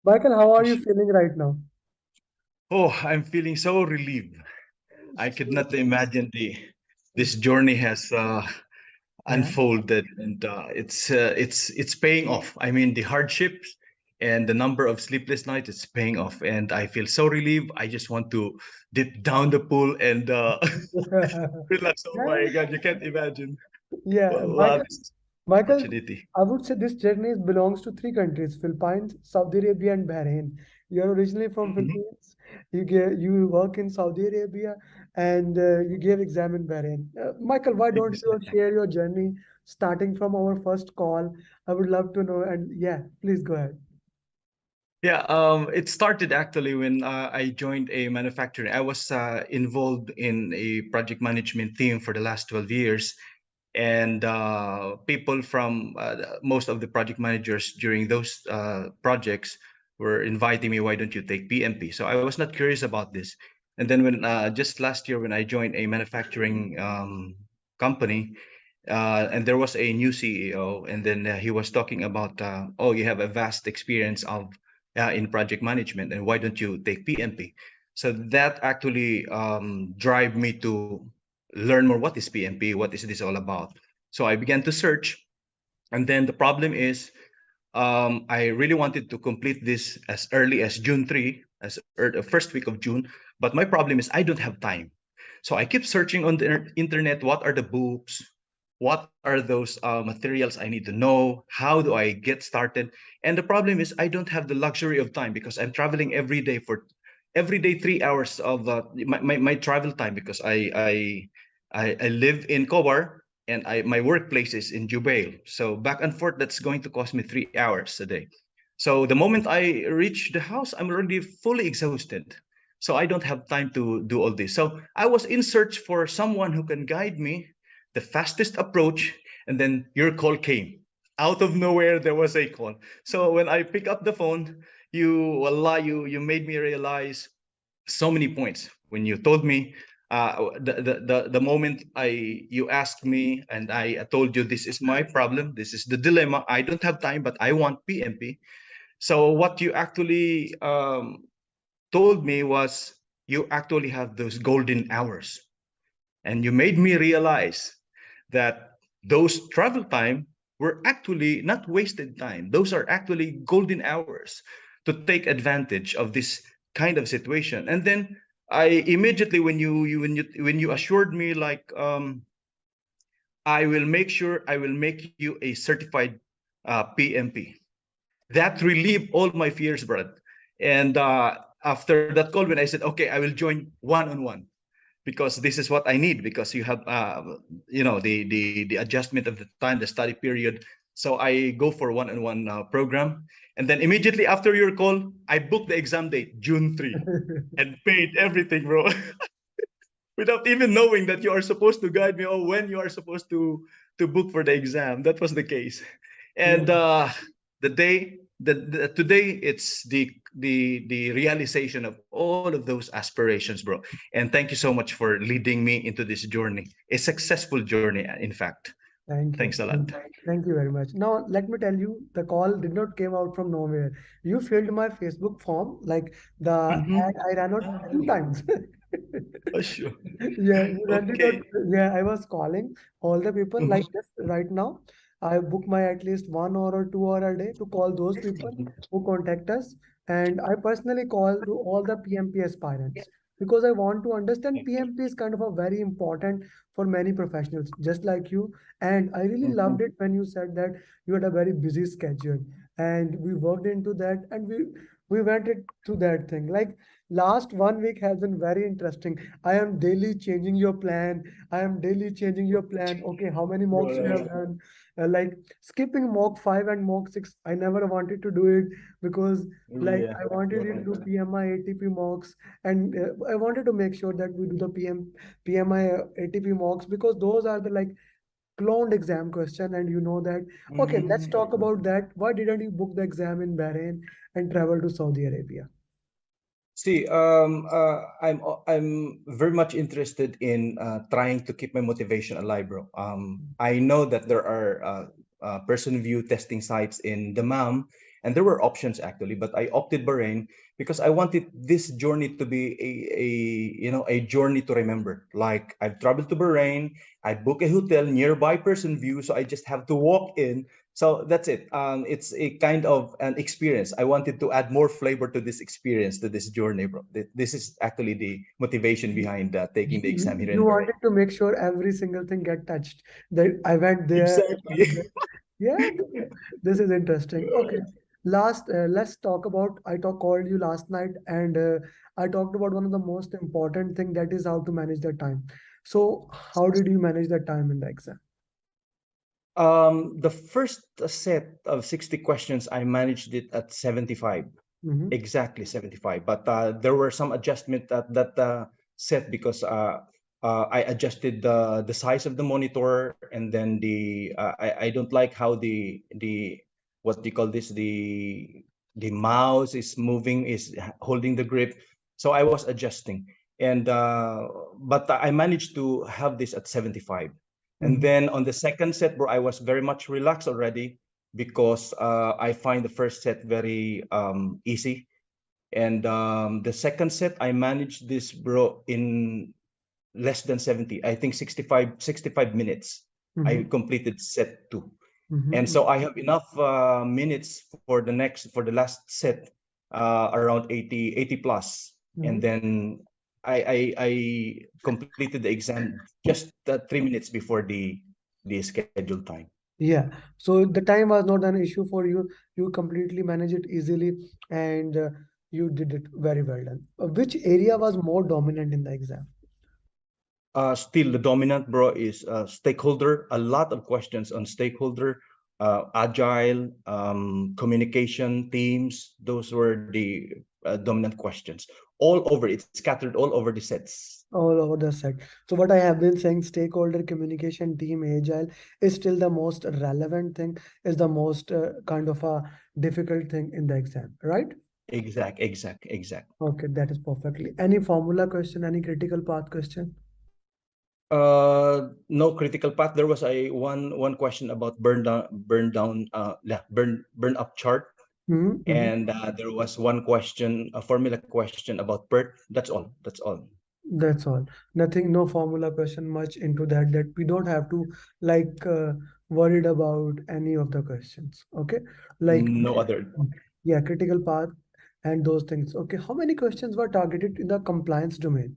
Michael, how are you feeling right now? Oh, I'm feeling so relieved. I could not imagine this journey has Yeah. unfolded, and it's paying off. I mean, the hardships and the number of sleepless nights, it's paying off, and I feel so relieved. I just want to dip down the pool and relax. Oh my God, you can't imagine. Yeah, Wow, Michael, this is Michael, opportunity. I would say this journey belongs to three countries, Philippines, Saudi Arabia, and Bahrain. You're originally from Mhm. Philippines. You work in Saudi Arabia, and you gave exam in Bahrain. Michael, why don't you Exactly. share your journey starting from our first call? I would love to know. And yeah, please go ahead. Yeah, it started actually when I joined a manufacturing. I was involved in a project management team for the last 12 years. And people from most of the project managers during those projects were inviting me, why don't you take PMP? So I was not curious about this. And then when just last year when I joined a manufacturing company, and there was a new CEO, and then he was talking about, oh, you have a vast experience of in project management, and why don't you take PMP? So that actually drive me to learn more. What is PMP? What is this all about? So I began to search, and then the problem is, I really wanted to complete this as early as June 3, the first week of June. But my problem is I don't have time. So I keep searching on the internet. What are the books? What are those materials I need to know? How do I get started? And the problem is I don't have the luxury of time because I'm traveling every day for every day 3 hours of my travel time because I live in Kobar and my workplace is in Jubail. So back and forth, that's going to cost me 3 hours a day. So the moment I reach the house, I'm already fully exhausted. So I don't have time to do all this. So I was in search for someone who can guide me the fastest approach. And then your call came. Out of nowhere, there was a call. So when I pick up the phone, you made me realize so many points when you told me the moment you asked me and I told you this is my problem, this is the dilemma. I don't have time, but I want PMP. So what you actually told me was you actually have those golden hours, and you made me realize that those travel time were actually not wasted time. Those are actually golden hours to take advantage of this kind of situation. And then I immediately, when you assured me like, I will make sure I will make you a certified PMP. That relieved all my fears, Brad. And after that call, when I said, okay, I will join one-on-one because this is what I need, because you have the adjustment of the time, the study period. So I go for one-on-one program, and then immediately after your call, I booked the exam date June 3 and paid everything, bro, without even knowing that you are supposed to guide me or when you are supposed to book for the exam. That was the case. Yeah. And the day the today it's the realization of all of those aspirations, bro. And thank you so much for leading me into this journey, a successful journey, in fact. Thank Thanks you. a lot. Thank you very much. Now, let me tell you, the call did not came out from nowhere. You filled my Facebook form, like the Mm-hmm. ad I ran out two times. Oh, sure. Yeah, you ran it out. Okay. Yeah, I was calling all the people Mm-hmm. like this right now. I book my at least 1 hour or 2 hour a day to call those people who contact us. And I personally call to all the PMP aspirants because I want to understand PMP is kind of a very important for many professionals, just like you. And I really loved it when you said that you had a very busy schedule, and we worked into that, and we went it through that thing. Like last 1 week has been very interesting. I am daily changing your plan. I am daily changing your plan. Okay, how many mocks you have Right. done? Like skipping mock 5 and mock 6. I never wanted to do it because like Yeah. I wanted you to do PMI ATP mocks, and I wanted to make sure that we do the PMI ATP mocks because those are the like cloned exam question, and you know that. Okay, let's Mhm. talk about that. Why didn't you book the exam in Bahrain and travel to Saudi Arabia? See, I'm very much interested in trying to keep my motivation alive, bro. I know that there are person view testing sites in Dammam, and there were options actually, but I opted Bahrain because I wanted this journey to be a journey to remember. Like I've traveled to Bahrain, I book a hotel nearby person view, so I just have to walk in. So that's it. It's a kind of an experience. I wanted to add more flavor to this experience, to this journey, bro. This is actually the motivation behind taking the exam here You in Bahrain. wanted to make sure every single thing get touched. That I went there. Exactly. Yeah, this is interesting. Okay, let's talk about. Called you last night, and I talked about one of the most important thing, that is how to manage the time. So, how did you manage the time in the exam? The first set of 60 questions, I managed it at 75, Mm-hmm. exactly 75. But there were some adjustment at that set because I adjusted the size of the monitor, and then I don't like how the what do you call this, the mouse is moving, is holding the grip. So I was adjusting, and but I managed to have this at 75. And Mm-hmm. then on the second set, bro, I was very much relaxed already because I find the first set very easy. And the second set, I managed this, bro, in less than 70. I think 65 minutes. I Mm-hmm. completed set two. And Mm-hmm. so I have enough minutes for the last set, around 80 plus. And Mm-hmm. then I completed the exam just 3 minutes before the scheduled time. Yeah. So the time was not an issue for you. You completely managed it easily, and you did it very well done. Which area was more dominant in the exam? Still, the dominant, bro, is stakeholder. A lot of questions on stakeholder, agile, communication, teams. Those were the dominant questions. All over, it's scattered all over the sets. All over the set. So what I have been saying, stakeholder communication, team agile is still the most relevant thing, is the most kind of a difficult thing in the exam, right? Exact. Okay, that is perfectly. Any formula question, any critical path question? No critical path. There was a one question about burn up chart, Mm-hmm. and there was one question, a formula question about PERT. That's all. That's all. That's all. Nothing, no formula question much into that, that we don't have to like worried about any of the questions. Okay. Like, No other. yeah, critical path and those things. Okay. How many questions were targeted in the compliance domain?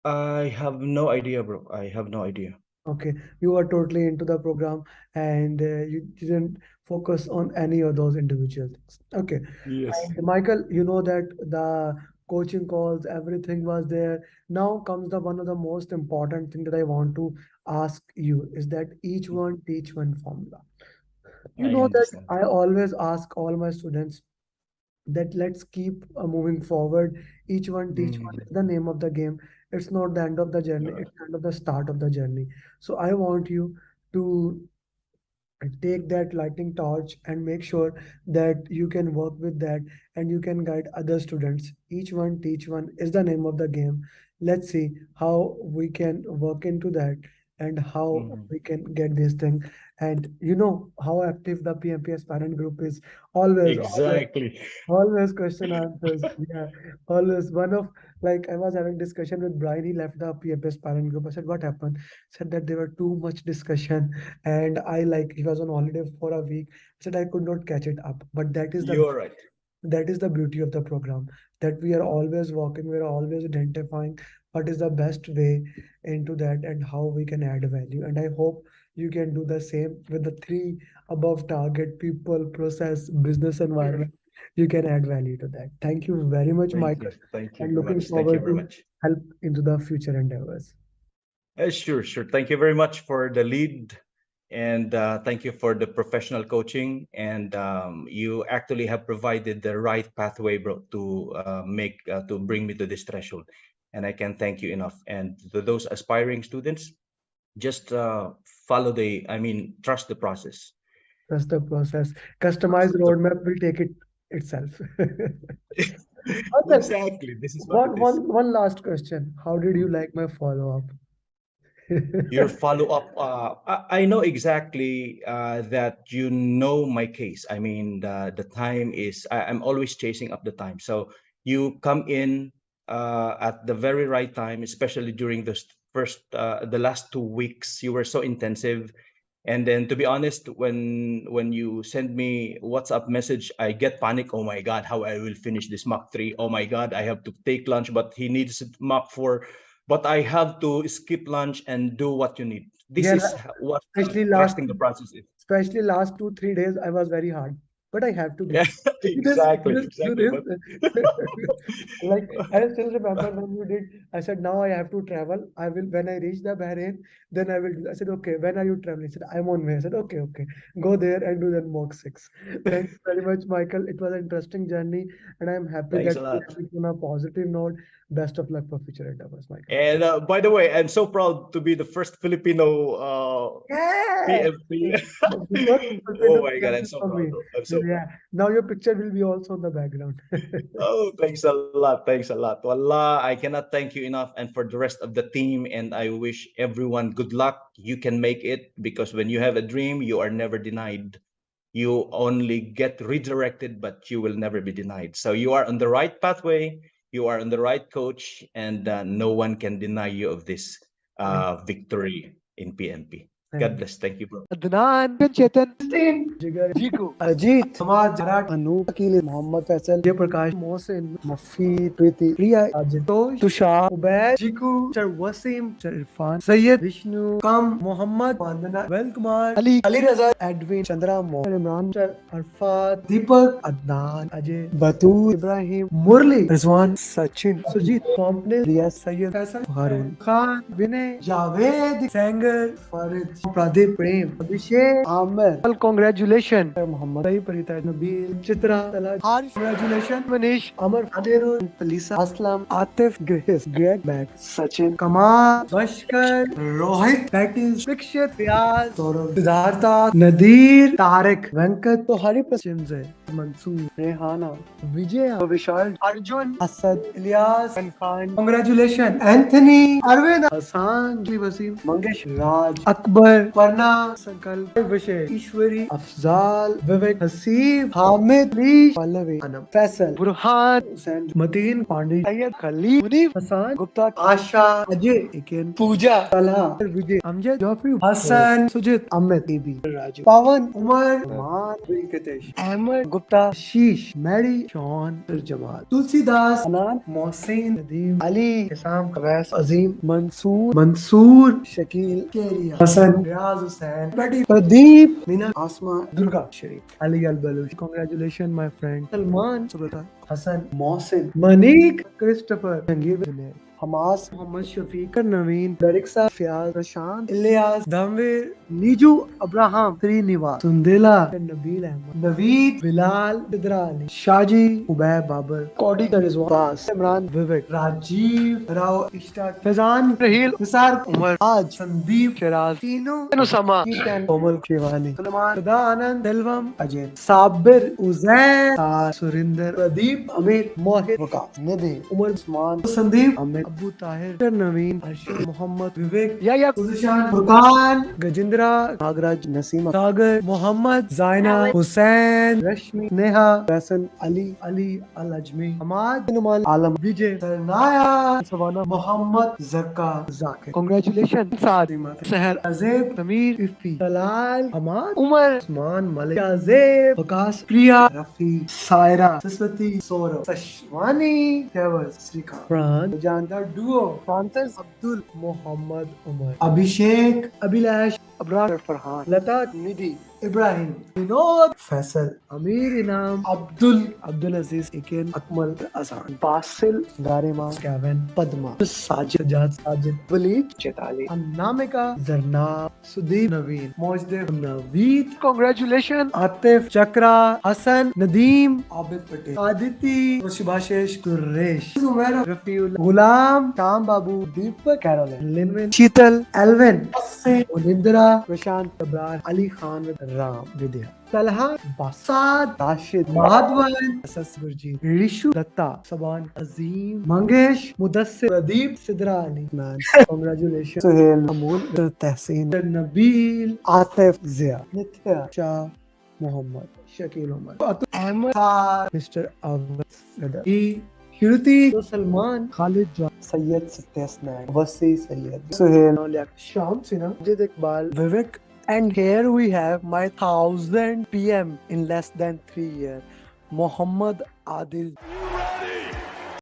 I have no idea, bro. I have no idea. Okay. You were totally into the program, and you didn't focus on any of those individual things. Okay. Yes. And Michael, you know that the coaching calls, everything was there. Now comes the one of the most important thing that I want to ask you, is that each one teach one formula. You I know that understand. I always ask all my students that let's keep moving forward. Each one teach one Mm, is the name of the game. It's not the end of the journey. you're It's right. kind of the start of the journey. So I want you to take that lightning torch and make sure that you can work with that, and you can guide other students. Each one teach one is the name of the game. Let's see how we can work into that, and how Mhm. we can get this thing. And you know how active the PMPS parent group is. Always Exactly. always question answers. Yeah, always. One of, like, I was having discussion with Brian. He left the PFS parent group. I said, "What happened?" Said that there were too much discussion, and I, like, he was on holiday for a week. I said I could not catch it up. But You're right. that is the beauty of the program, that we are always working, we are always identifying what is the best way into that, and how we can add value. And I hope you can do the same with the three above: target, people, process, business environment. You can add value to that. Thank you very much, Thank you. Michael, Thank you and very looking much. Thank you forward very to much. help into the future endeavors. Sure. Thank you very much for the lead, and thank you for the professional coaching. And you actually have provided the right pathway, bro, to bring me to this threshold. And I can thank you enough. And to those aspiring students, just trust the process. Trust the process. Trust Customized the roadmap will take it itself. Okay. exactly. This is what it One, is. one, one last question. How did you like my follow-up? Your follow-up, I know exactly that you know my case. I mean, the time is, I'm always chasing up the time. So you come in at the very right time, especially during the last 2 weeks, you were so intensive. And then, to be honest, when you send me WhatsApp message, I get panic. Oh my God, how I will finish this Mach 3? Oh my God, I have to take lunch, but he needs Mach 4. But I have to skip lunch and do what you need. This Yeah, is what especially last trusting the process is. especially last 2 3 days I was very hard, but I have to do Yeah, do this do exactly, this do exactly. But this. Like I still remember when you did. I said now I have to travel. I will when I reach the Bahrain, then I will do. I said okay. When are you traveling? He said I'm on way. I said okay, okay. Go there and do that mock six. Thank you very much, Michael. It was an interesting journey, and I'm happy thanks that a we lot. have it on a positive note. Best of luck for future endeavors, Michael. And by the way, I'm so proud to be the first Filipino Yeah. PMP. The first Oh Filipino my God, I'm PMP so for proud. me. I'm so proud. Yeah. Now your picture will be also in the background. Oh, thanks a lot. Thanks a lot. Wallah, I cannot thank you enough. And for the rest of the team, and I wish everyone good luck. You can make it because when you have a dream, you are never denied. You only get redirected, but you will never be denied. So you are on the right pathway. You are on the right coach, and no one can deny you of this Thank victory in PMP. God thank you. bless. Thank you, bro. Adnan, Chetan, Jigar, Jiku. Ajit, Samad, Jarat, Anu, Akil, Mohammed Faisal, Jay Prakash, Mohsin, Mufi, Preeti, Priya, Ajit, Tosh, Tushar, Ubaid, Jiku, Sir Wasim, Sir Irfan, Sayyid, Vishnu, Kam, Mohammed, Vandana, Vel Kumar, Ali, Ali Raza, Edwin, Chandra, Mohammed, Imran, Sir Arfat, Deepak, Adnan, Ajay, Batul, Ibrahim, Murli, Rizwan, Sachin, Sujit, Compnil, Riyaz, Sayyid, Faisal, Harun, Khan, Vinay, Javed, Sanger, Farid, Pradeep, Prem, Abhishek, Amer. well, congratulations. Mohammed Saeed, Parita, Nabil, Chitra, Talaj, Harsh, congratulations, Manish, Amar, Adirul, Felisa, Aslam, Atif, Grace, Greg, Matt, Sachin, Kamal, Bashkar, Rohit, Pattis, Dikshit, Vyas, Saurav, Siddhartha, Nadir, Tarek, Venkat, तो हरी पश्चिम से मंसूर, रेहाना, विजय, विशाल, Arjun, Asad, Ilyas, and Khan. congratulations, Anthony, Arvind, Hassan, Ji Wasim, Mangesh, Raj, Akbar, Parna, Sankalp, Vishay, Ishwari, Afzal, Vivek, Hasib, Hamid, Leesh, Pallavi, Anam, Faisal, Burhan, Hussain, Mateen, Pandey, Syed, Khalid, Munif, Hassan, Gupta, Asha, Ajay, Iken, Pooja, Talha, Vijay, Amjad, Joffrey, Hassan, Sujit, Amit, Ibi, Raju, Pawan, Umar, Rahman, Venkatesh, Ahmed, Gupta, Sheesh, Mary, Sean, Jamal, Tulsidas, Anan, Mohsin, Nadeem, Ali, Hisam, Kawais, Azim, Mansoor, Shakil, Keria, Hassan, Riaz Hussain, Pradeep, Mina, Asma, Durga, Sharif, Ali Al Baluch. Congratulations, my friend. Salman, Subhata, Hassan, Mohsin, Manik, Christopher, Jangir, Junaid. Hamas, Mohammad Shafiq, Naveen, Dariksa, Fiaz, Prashant, Ilyas, Dhamvir, Niju, Abraham, Srinivas, Sundela, Nabil Ahmed, Naveed, Bilal, Sidra Ali, Shaji, Ubay Babar, Cody Rizwan, Bas, Imran, Vivek, Rajiv, Rao, Ishtat, Fazan, Raheel, Nisar, Umar, Aj, Sandeep, Shiraz, Tino, and Usama. Keaton, Komal Shivani, Sulaiman, Sada Anand, Selvam, Ajay, Sabir, Uzair, Surinder, Pradeep, Amir, Mohit, Waqas, Nidhi, Umar Usman, Sandeep, Amit, Abu Tahir, Naveen, Arshad, Muhammad, Vivek, Yaya, Uzishan, Furqan, Gajindra, Nagraj, Nasima, Sagar, Muhammad, Zaina, Hussain, Rashmi, Neha, Faisal, Ali Al Ajmi, Ahmad, Numan, Alam, Vijay, Sarnaya, Savannah, Muhammad, Zakka, Zakir. congratulations. Saad, Seher, Azeb, Samir, Ifi, Talal, Ahmad, Umar, Usman, Malik, Azeb, Waqas, Priya, Rafi, Saira, Saswati, Saurav, Sashwani, Tewaz, Srikant, Fran, Jandar Duo, Francis, Abdul, Muhammad, Umar, Abhishek, Abhilash, Abrar, Farhan, Lata, Nidhi, Ibrahim, Vinod, Faisal, Amir Inam, Abdul Aziz, Iken, Akmal, Azan, Basil, Garima, Kevin, Padma, Sajid, Walid, Chetali, Annamika, Zarna, Sudeep, Naveen, Mojdev, Naveed, congratulations. Atif, Chakra, Hassan, Nadeem, Abid Patel, Aditi, Shubhashish, Suresh, Zumaira, Rafiul, Gulam, Tam Babu, Deepak, Caroline, Linwin, Sheetal, Alvin, Asif, Olindra, Prashant, Abrar, Ali Khan with Ram, Vidya, Talha, Basad, Rashid, Madhavan, SS Gurjeet, Rishu, Datta, Saban, Azim, Mangesh, Mudassir, Pradeep, Sidra Ali, man. Congratulations. Suhail, Amul, Tehseen, Nabil, Atif, Zia, Nithya, Shah, Muhammad, Shakil Umar, Amer, Mr. Awad, Sadar, Shruti, Salman, Khalid, Sayyid Satyasnaik, Wasi Sayyid, Suhail, Sham Sinha, Jid Iqbal, Vivek. And here we have my 1000 PM in less than 3 years, Muhammad Adil.